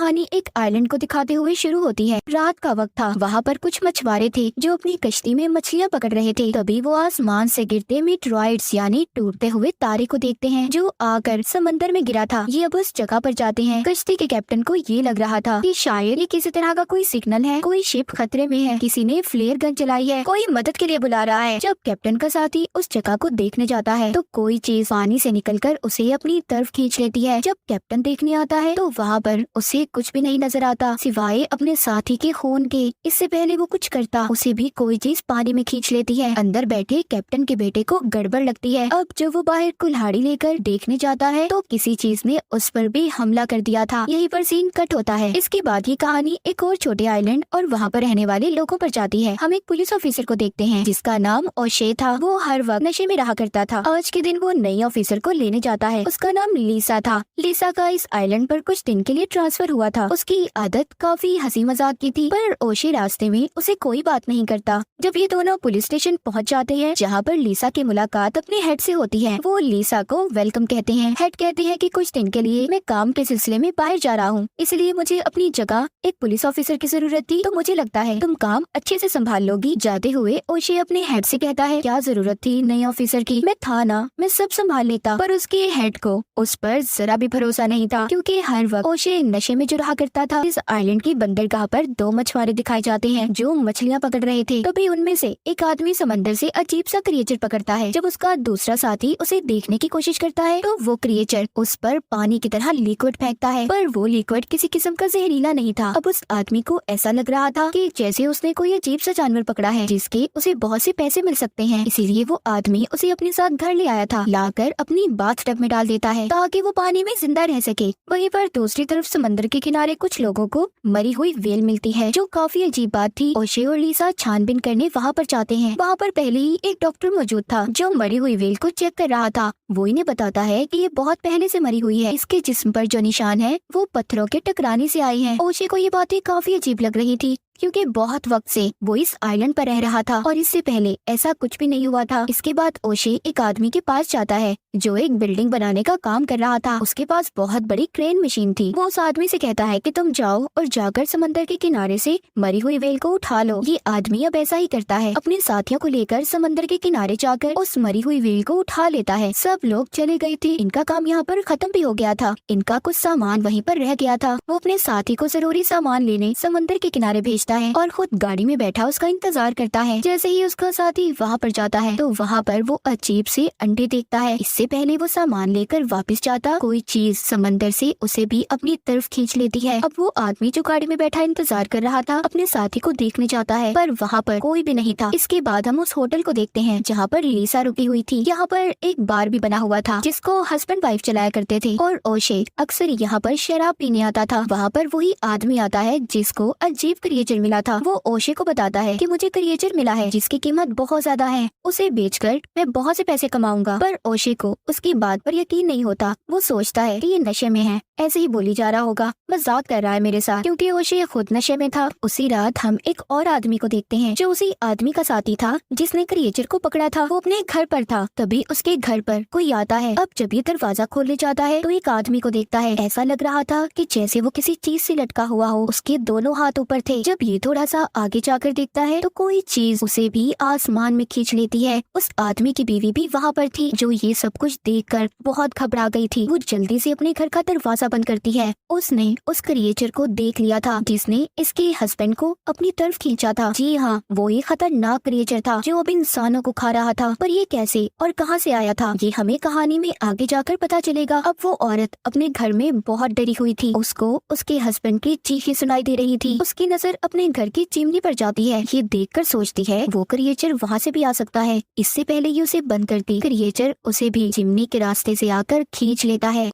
कहानी एक आइलैंड को दिखाते हुए शुरू होती है। रात का वक्त था। वहाँ पर कुछ मछुआरे थे जो अपनी कश्ती में मछलियाँ पकड़ रहे थे। तभी वो आसमान से गिरते मीटरॉइड्स यानी टूटते हुए तारे को देखते हैं जो आकर समंदर में गिरा था। ये अब उस जगह पर जाते हैं। कश्ती के कैप्टन को ये लग रहा था कि शायद ये किसी तरह का कोई सिग्नल है, कोई शिप खतरे में है, किसी ने फ्लेयर गन चलाई है, कोई मदद के लिए बुला रहा है। जब कैप्टन का साथी उस जगह को देखने जाता है तो कोई चीज पानी से निकलकर उसे अपनी तरफ खींच लेती है। जब कैप्टन देखने आता है तो वहाँ पर उसे कुछ भी नहीं नजर आता सिवाय अपने साथी के खून के। इससे पहले वो कुछ करता उसे भी कोई चीज पानी में खींच लेती है। अंदर बैठे कैप्टन के बेटे को गड़बड़ लगती है। अब जब वो बाहर कुल्हाड़ी लेकर देखने जाता है तो किसी चीज ने उस पर भी हमला कर दिया था। यहीं पर सीन कट होता है। इसके बाद ये कहानी एक और छोटे आइलैंड और वहाँ पर रहने वाले लोगों पर जाती है। हम एक पुलिस ऑफिसर को देखते हैं जिसका नाम ओशे था। वो हर वक्त नशे में रहा करता था। आज के दिन वो नई ऑफिसर को लेने जाता है। उसका नाम लीसा था। लीसा का इस आइलैंड पर कुछ दिन के लिए ट्रांसफर हुआ था। उसकी आदत काफी हंसी मजाक की थी, पर ओशे रास्ते में उसे कोई बात नहीं करता। जब ये दोनों पुलिस स्टेशन पहुंच जाते हैं जहाँ पर लीसा की मुलाकात अपने हेड से होती है, वो लीसा को वेलकम कहते हैं। हेड कहते हैं कि कुछ दिन के लिए मैं काम के सिलसिले में बाहर जा रहा हूँ, इसलिए मुझे अपनी जगह एक पुलिस ऑफिसर की जरूरत थी, तो मुझे लगता है तुम काम अच्छे से संभाल लोगी। जाते हुए ओशे अपने हेड से कहता है क्या जरूरत थी नई ऑफिसर की, मैं था ना, मैं सब संभाल लेता। पर उसके हेड को उस पर जरा भी भरोसा नहीं था क्योंकि हर वक्त ओशे नशे में जो रहा करता था। इस आइलैंड की बंदरगाह पर दो मछुआरे दिखाए जाते हैं जो मछलियाँ पकड़ रहे थे। तभी उनमें से एक आदमी समंदर से अजीब सा क्रिएचर पकड़ता है। जब उसका दूसरा साथी उसे देखने की कोशिश करता है तो वो क्रिएचर उस पर पानी की तरह लिक्विड फेंकता है, पर वो लिक्विड किसी किस्म का जहरीला नहीं था। अब उस आदमी को ऐसा लग रहा था कि जैसे उसने कोई अजीब सा जानवर पकड़ा है जिसके उसे बहुत से पैसे मिल सकते हैं। इसीलिए वो आदमी उसे अपने साथ घर ले आया था, लाकर अपनी बाथटब में डाल देता है ताकि वो पानी में जिंदा रह सके। वहीं पर दूसरी तरफ समंदर के किनारे कुछ लोगों को मरी हुई व्हेल मिलती है जो काफी अजीब बात थी। ओशे और लीसा छानबीन करने वहाँ पर जाते हैं। वहाँ पर पहले ही एक डॉक्टर मौजूद था जो मरी हुई व्हेल को चेक कर रहा था। वो इन्हें बताता है कि ये बहुत पहले से मरी हुई है, इसके जिस्म पर जो निशान है वो पत्थरों के टकराने से आई है। ओशे को ये बातें काफी अजीब लग रही थी क्योंकि बहुत वक्त से वो इस आइलैंड पर रह रहा था और इससे पहले ऐसा कुछ भी नहीं हुआ था। इसके बाद ओशे एक आदमी के पास जाता है जो एक बिल्डिंग बनाने का काम कर रहा था। उसके पास बहुत बड़ी क्रेन मशीन थी। वो उस आदमी से कहता है कि तुम जाओ और जाकर समंदर के किनारे से मरी हुई व्हेल को उठा लो। ये आदमी अब ऐसा ही करता है, अपने साथियों को लेकर समंदर के किनारे जाकर उस मरी हुई व्हेल को उठा लेता है। सब लोग चले गए थे, इनका काम यहाँ पर खत्म भी हो गया था। इनका कुछ सामान वहीं पर रह गया था। वो अपने साथी को जरूरी सामान लेने समंदर के किनारे भेजता है और खुद गाड़ी में बैठा उसका इंतजार करता है। जैसे ही उसका साथी वहाँ पर जाता है तो वहाँ पर वो अजीब से अंडे देखता है। इससे पहले वो सामान लेकर वापस जाता, कोई चीज समंदर से उसे भी अपनी तरफ खींच लेती है। अब वो आदमी जो गाड़ी में बैठा इंतजार कर रहा था अपने साथी को देखने जाता है, पर वहाँ पर कोई भी नहीं था। इसके बाद हम उस होटल को देखते हैं जहाँ पर लीसा रुकी हुई थी। यहाँ पर एक बार भी बना हुआ था जिसको हस्बैंड वाइफ चलाया करते थे और ओशे अक्सर यहाँ पर शराब पीने आता था। वहाँ पर वही आदमी आता है जिसको अजीब क्रिएचर मिला था। वो ओशे को बताता है कि मुझे क्रिएचर मिला है जिसकी कीमत बहुत ज्यादा है, उसे बेचकर मैं बहुत से पैसे कमाऊंगा। पर ओशे को उसकी बात पर यकीन नहीं होता। वो सोचता है कि ये नशे में है, ऐसे ही बोली जा रहा होगा, मजाक कर रहा है मेरे साथ, क्योंकि ओशे खुद नशे में था। उसी रात हम एक और आदमी को देखते हैं जो उसी आदमी का साथी था जिसने क्रिएचर को पकड़ा था। वो अपने घर पर था, तभी उसके घर पर कोई आता है। अब जब ये दरवाजा खोलने जाता है तो एक आदमी को देखता है। ऐसा लग रहा था कि जैसे वो किसी चीज से लटका हुआ हो। उसके दोनों हाथ ऊपर थे। जब ये थोड़ा सा आगे जाकर देखता है तो कोई चीज उसे भी आसमान में खींच लेती है। उस आदमी की बीवी भी वहाँ पर थी जो ये सब कुछ देखकर बहुत घबरा गई थी। वो जल्दी से अपने घर का दरवाजा बंद करती है। उसने उस क्रिएचर को देख लिया था जिसने इसके हस्बैंड को अपनी तरफ खींचा था। जी हाँ, वो एक खतरनाक क्रिएचर था जो अब इंसानों को खा रहा था। पर ये कैसे और कहाँ से आया था ये हमें कहानी में आगे जाकर पता चलेगा। अब वो औरत अपने घर में बहुत डरी हुई थी। उसको उसके हस्बैंड की चीखें सुनाई दे रही थी। उसकी नजर अपने घर की चिमनी पर जाती है। ये देखकर सोचती है वो क्रिएचर वहाँ से भी आ सकता है। इससे पहले ये उसे बंद करती, क्रिएचर उसे भी चिमनी के रास्ते से आकर खींच लेता है।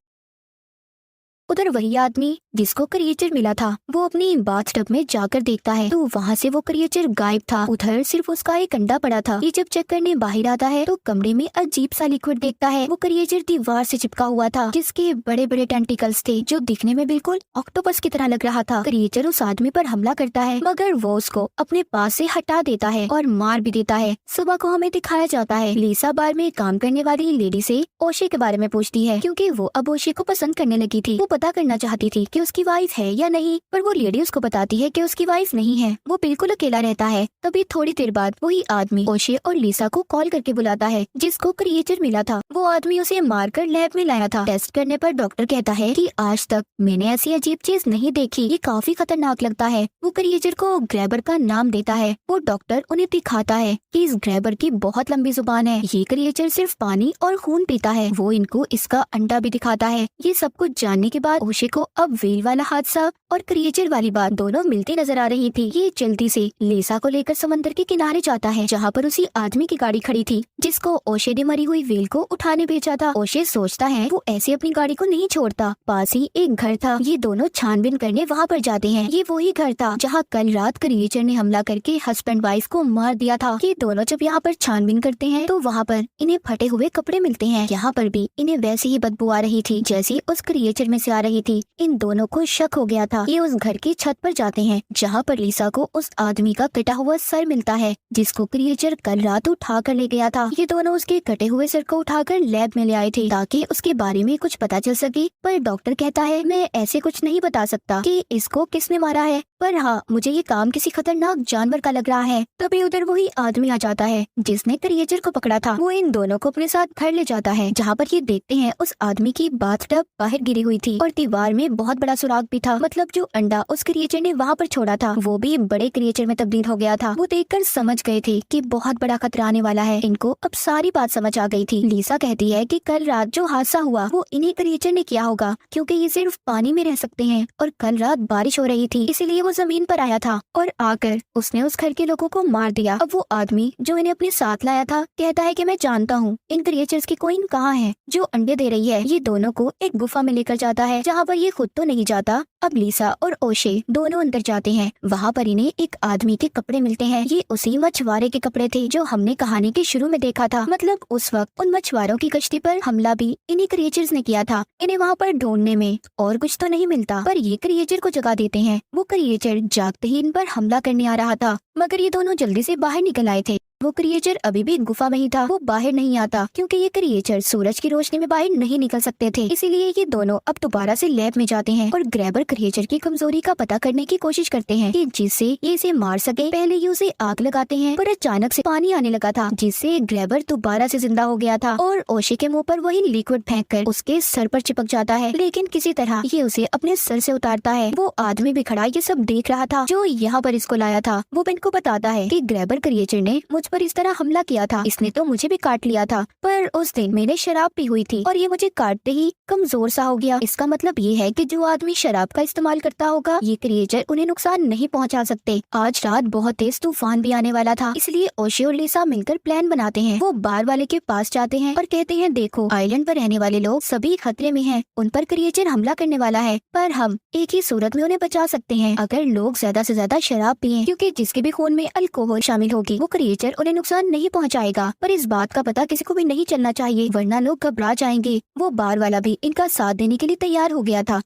उधर वही आदमी जिसको क्रिएचर मिला था वो अपनी बाथटब में जाकर देखता है तो वहाँ से वो क्रिएचर गायब था। उधर सिर्फ उसका एक अंडा पड़ा था। ये जब चेक करने बाहर आता है तो कमरे में अजीब सा लिक्विड देखता है। वो क्रिएचर दीवार से चिपका हुआ था जिसके बड़े बड़े टेंटिकल्स थे जो दिखने में बिल्कुल ऑक्टोपस की तरह लग रहा था। क्रिएचर उस आदमी पर हमला करता है मगर वो उसको अपने पास से हटा देता है और मार भी देता है। सुबह को हमें दिखाया जाता है लीसा बार में काम करने वाली लेडी से ओशे के बारे में पूछती है क्योंकि वो अब ओशे को पसंद करने लगी थी। वो पता करना चाहती थी कि उसकी वाइफ है या नहीं, पर वो लेडी उसको बताती है कि उसकी वाइफ नहीं है, वो बिल्कुल अकेला रहता है। तभी थोड़ी देर बाद वही आदमी ओशे और लिसा को कॉल करके बुलाता है जिसको क्रिएचर मिला था। वो आदमी उसे मारकर लैब में लाया था। टेस्ट करने पर डॉक्टर कहता है कि आज तक मैंने ऐसी अजीब चीज नहीं देखी, ये काफी खतरनाक लगता है। वो क्रिएचर को ग्रैबर का नाम देता है। वो डॉक्टर उन्हें दिखाता है कि इस ग्रैबर की बहुत लंबी जुबान है, ये क्रिएचर सिर्फ पानी और खून पीता है। वो इनको इसका अंडा भी दिखाता है। ये सब कुछ जानने के बाद ओशे को अब व्हेल वाला हादसा और क्रिएचर वाली बात दोनों मिलती नजर आ रही थी। ये जल्दी से लिसा को लेकर समंदर के किनारे जाता है जहाँ पर उसी आदमी की गाड़ी खड़ी थी जिसको ओशे ने मरी हुई व्हेल को उठाने भेजा था। ओशे सोचता है वो ऐसे अपनी गाड़ी को नहीं छोड़ता। पास ही एक घर था। ये दोनों छानबीन करने वहाँ पर जाते हैं। ये वही घर था जहाँ कल रात क्रिएचर ने हमला करके हस्बैंड वाइफ को मार दिया था। ये दोनों जब यहाँ पर छानबीन करते हैं तो वहाँ पर इन्हें फटे हुए कपड़े मिलते हैं। यहाँ पर भी इन्हें वैसी ही बदबू आ रही थी जैसी उस क्रिएचर में से आ रही थी। इन दोनों को शक हो गया था। ये उस घर की छत पर जाते हैं जहाँ पर लिसा को उस आदमी का कटा हुआ सर मिलता है जिसको क्रिएचर कल रात उठा कर ले गया था। ये दोनों उसके कटे हुए सर को उठाकर लैब में ले आए थे ताकि उसके बारे में कुछ पता चल सके, पर डॉक्टर कहता है मैं ऐसे कुछ नहीं बता सकता कि इसको किसने मारा है, पर हाँ मुझे ये काम किसी खतरनाक जानवर का लग रहा है। तभी उधर वही आदमी आ जाता है जिसने क्रिएचर को पकड़ा था। वो इन दोनों को अपने साथ घर ले जाता है जहाँ पर ये देखते हैं उस आदमी की बाथटब बाहर गिरी हुई थी और दीवार में बहुत बड़ा सुराग भी था। मतलब जो अंडा उस क्रिएचर ने वहाँ पर छोड़ा था वो भी बड़े क्रिएचर में तब्दील हो गया था। वो देखकर समझ गए थे कि बहुत बड़ा खतरा आने वाला है। इनको अब सारी बात समझ आ गई थी। लिसा कहती है कि कल रात जो हादसा हुआ वो इन्हीं क्रिएचर ने किया होगा क्योंकि ये सिर्फ पानी में रह सकते हैं और कल रात बारिश हो रही थी इसीलिए वो जमीन पर आया था और आकर उसने उस घर के लोगों को मार दिया। अब वो आदमी जो इन्हें अपने साथ लाया था कहता है कि मैं जानता हूँ इन क्रिएचर्स की कोइन कहाँ है जो अंडे दे रही है। ये दोनों को एक गुफा में लेकर जाता है जहाँ पर ये खुद तो नहीं जाता। अब लिसा और ओशे दोनों अंदर जाते हैं। वहाँ पर इन्हें एक आदमी के कपड़े मिलते हैं। ये उसी मछुआरे के कपड़े थे जो हमने कहानी के शुरू में देखा था। मतलब उस वक्त उन मछुआरों की कश्ती पर हमला भी इन्हीं क्रिएचर्स ने किया था। इन्हें वहाँ पर ढूंढने में और कुछ तो नहीं मिलता पर ये क्रिएचर को जगा देते हैं। वो क्रिएचर जागते ही इन पर हमला करने आ रहा था मगर ये दोनों जल्दी से बाहर निकल आए थे। वो क्रिएचर अभी भी गुफा में ही था। वो बाहर नहीं आता क्योंकि ये क्रिएचर सूरज की रोशनी में बाहर नहीं निकल सकते थे। इसीलिए ये दोनों अब दोबारा से लैब में जाते हैं और ग्रैबर क्रिएचर की कमजोरी का पता करने की कोशिश करते हैं कि जिससे ये इसे मार सके। पहले ये उसे आग लगाते हैं पर अचानक से पानी आने लगा था जिससे ग्रैबर दोबारा से जिंदा हो गया था और ओशे के मुंह पर वही लिक्विड फेंककर उसके सर पर चिपक जाता है। लेकिन किसी तरह ये उसे अपने सर से उतारता है। वो आदमी भी खड़ा ये सब देख रहा था जो यहाँ पर इसको लाया था। वो बिन को बताता है कि ग्रैबर क्रिएचर ने मुझ पर इस तरह हमला किया था। इसने तो मुझे भी काट लिया था पर उस दिन मैंने शराब पी हुई थी और ये मुझे काटते ही कमजोर सा हो गया। इसका मतलब ये है कि जो आदमी शराब का इस्तेमाल करता होगा ये क्रिएचर उन्हें नुकसान नहीं पहुंचा सकते। आज रात बहुत तेज तूफान भी आने वाला था इसलिए ओशे और लिसा मिलकर प्लान बनाते हैं। वो बार वाले के पास जाते हैं और कहते हैं देखो आइलैंड पर रहने वाले लोग सभी खतरे में हैं। उन पर क्रिएचर हमला करने वाला है पर हम एक ही सूरत में उन्हें बचा सकते हैं अगर लोग ज्यादा से ज्यादा शराब पिए क्योंकि जिसके भी खून में अल्कोहल शामिल होगी वो क्रिएचर उन्हें नुकसान नहीं पहुंचाएगा। पर इस बात का पता किसी को भी नहीं चलना चाहिए वरना लोग घबरा जाएंगे। वो बार वाला भी इनका साथ देने के लिए तैयार हो गया था।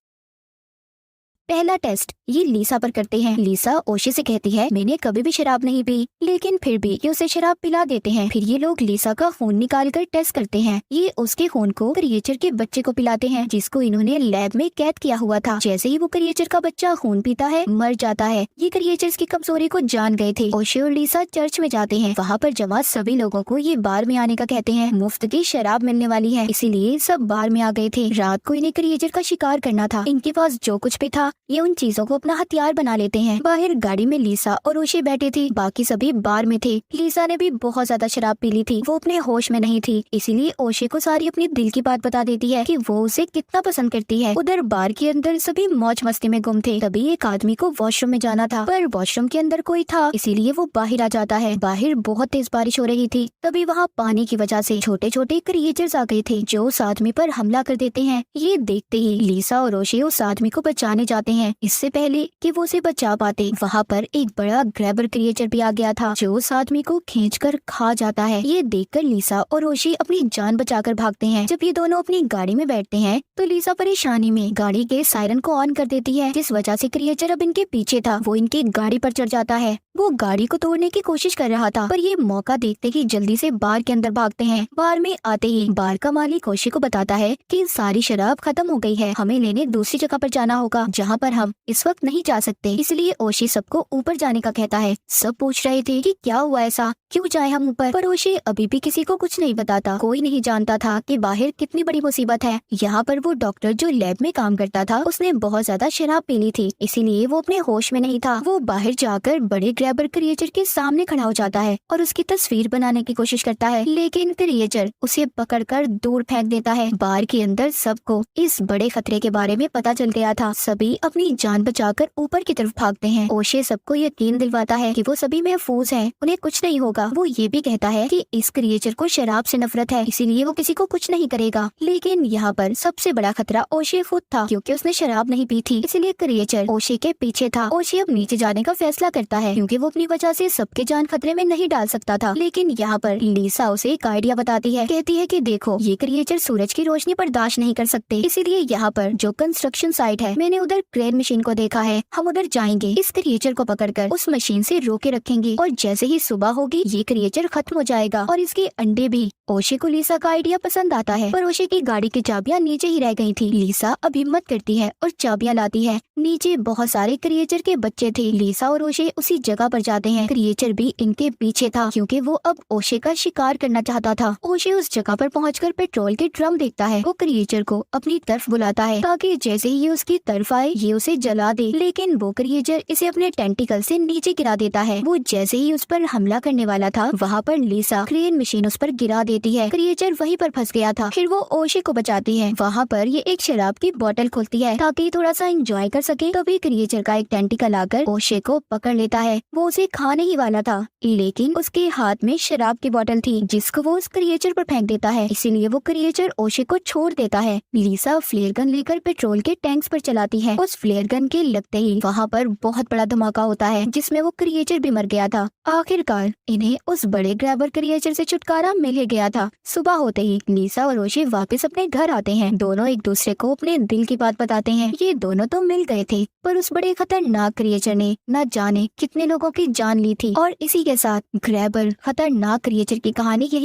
पहला टेस्ट ये लिसा पर करते हैं। लिसा ओशे से कहती है मैंने कभी भी शराब नहीं पी लेकिन फिर भी ये उसे शराब पिला देते हैं। फिर ये लोग लिसा का खून निकाल कर टेस्ट करते हैं। ये उसके खून को क्रिएचर के बच्चे को पिलाते हैं जिसको इन्होंने लैब में कैद किया हुआ था। जैसे ही वो क्रिएचर का बच्चा खून पीता है मर जाता है। ये क्रिएचर्स की कमजोरी को जान गए थे। ओशे और लिसा चर्च में जाते हैं। वहाँ पर जमा सभी लोगों को ये बार में आने का कहते हैं। मुफ्त की शराब मिलने वाली है इसीलिए सब बार में आ गए थे। रात को इन्हें क्रिएचर का शिकार करना था। इनके पास जो कुछ भी था ये उन चीजों को अपना हथियार बना लेते हैं। बाहर गाड़ी में लिसा और ओशे बैठे थे। बाकी सभी बार में थे। लिसा ने भी बहुत ज्यादा शराब पी ली थी। वो अपने होश में नहीं थी इसीलिए ओशे को सारी अपनी दिल की बात बता देती है कि वो उसे कितना पसंद करती है। उधर बार के अंदर सभी मौज मस्ती में गुम थे। तभी एक आदमी को वॉशरूम में जाना था पर वॉशरूम के अंदर कोई था इसीलिए वो बाहर आ जाता है। बाहर बहुत तेज बारिश हो रही थी। तभी वहाँ पानी की वजह से छोटे छोटे क्रिएचर्स आ गए थे जो उस आदमी पर हमला कर देते हैं। ये देखते ही लिसा और ओशे उस आदमी को बचाने जाते हैं। इससे पहले कि वो उसे बचा पाते, वहाँ पर एक बड़ा ग्रैबर क्रिएचर भी आ गया था जो उस आदमी को खींचकर खा जाता है। ये देखकर लीसा और ओशी अपनी जान बचाकर भागते हैं। जब ये दोनों अपनी गाड़ी में बैठते हैं तो लीसा परेशानी में गाड़ी के सायरन को ऑन कर देती है, जिस वजह से क्रिएचर अब इनके पीछे था वो इनकी गाड़ी पर चढ़ जाता है। वो गाड़ी को तोड़ने की कोशिश कर रहा था, पर ये मौका देखते ही जल्दी से बार के अंदर भागते हैं। बार में आते ही बार का मालिक ओशी को बताता है कि सारी शराब खत्म हो गई है, हमें लेने दूसरी जगह पर जाना होगा जहाँ पर हम इस वक्त नहीं जा सकते। इसलिए ओशी सबको ऊपर जाने का कहता है। सब पूछ रहे थे कि क्या हुआ ऐसा, क्यों जाए हम ऊपर, पर ओशी अभी भी किसी को कुछ नहीं बताता। कोई नहीं जानता था कि बाहर कितनी बड़ी मुसीबत है। यहाँ पर वो डॉक्टर जो लैब में काम करता था उसने बहुत ज्यादा शराब पी ली थी, इसीलिए वो अपने होश में नहीं था। वो बाहर जाकर बड़े ग्रैबर क्रिएचर के सामने खड़ा हो जाता है और उसकी तस्वीर बनाने की कोशिश करता है, लेकिन क्रिएचर उसे पकड़कर दूर फेंक देता है। बार के अंदर सबको इस बड़े खतरे के बारे में पता चल गया था। सभी अपनी जान बचाकर ऊपर की तरफ भागते हैं। ओशे सबको यकीन दिलवाता है कि वो सभी महफूज हैं, उन्हें कुछ नहीं होगा। वो ये भी कहता है कि इस क्रिएचर को शराब से नफरत है, इसीलिए वो किसी को कुछ नहीं करेगा। लेकिन यहाँ पर सबसे बड़ा खतरा ओशे खुद था, क्योंकि उसने शराब नहीं पी थी, इसलिए क्रिएचर ओशे के पीछे था। ओशे अब नीचे जाने का फैसला करता है, क्योंकि वो अपनी वजह से सबके जान खतरे में नहीं डाल सकता था। लेकिन यहाँ पर लीसा उसे एक आइडिया बताती है। कहती है कि देखो, ये क्रिएचर सूरज की रोशनी बर्दाश्त नहीं कर सकते, इसीलिए यहाँ पर जो कंस्ट्रक्शन साइट है, मैंने उधर क्रेन मशीन को देखा है, हम उधर जाएंगे, इस क्रिएचर को पकड़कर उस मशीन से रोके रखेंगे और जैसे ही सुबह होगी ये क्रिएचर खत्म हो जाएगा और इसके अंडे भी। ओशे को लीसा का आइडिया पसंद आता है, पर ओशे की गाड़ी की चाबियां नीचे ही रह गई थी। लीसा अब हिम्मत करती है और चाबियां लाती है। नीचे बहुत सारे क्रिएचर के बच्चे थे। लीसा और ओशे उसी जगह पर जाते हैं। क्रिएचर भी इनके पीछे था, क्योंकि वो अब ओशे का शिकार करना चाहता था। ओशे उस जगह पर पहुंचकर पेट्रोल के ड्रम देखता है। वो क्रिएचर को अपनी तरफ बुलाता है ताकि जैसे ही ये उसकी तरफ आए ये उसे जला दे, लेकिन वो क्रिएचर इसे अपने टेंटिकल से नीचे गिरा देता है। वो जैसे ही उस पर हमला करने वाला था, वहाँ पर लीसा क्रेन मशीन उस पर गिरा देती है। क्रिएचर वहीं पर फंस गया था। फिर वो ओशे को बचाती है। वहाँ पर ये एक शराब की बोतल खोलती है ताकि थोड़ा सा एंजॉय कर सके। तभी क्रिएचर का एक टेंटिकल आकर ओशे को पकड़ लेता है। वो उसे खाने ही वाला था, लेकिन उसके हाथ में शराब की बोतल थी, जिसको वो उस क्रिएचर पर फेंक देता है। इसीलिए वो क्रिएचर ओशे को छोड़ देता है। लीसा फ्लेयर गन लेकर पेट्रोल के टैंक्स पर चलाती है। उस फ्लेयर गन के लगते ही वहाँ पर बहुत बड़ा धमाका होता है, जिसमें वो क्रिएचर भी मर गया था। आखिरकार इन्हें उस बड़े ग्रैबर क्रिएचर से छुटकारा मिल ही गया था। सुबह होते ही लीसा और ओशे वापस अपने घर आते हैं। दोनों एक दूसरे को अपने दिल की बात बताते हैं। ये दोनों तो मिल गए थे, पर उस बड़े खतरनाक क्रिएचर ने न जाने कितने लोगों की जान ली थी। और इसी के साथ ग्रैबर खतरनाक क्रिएचर की कहानी यही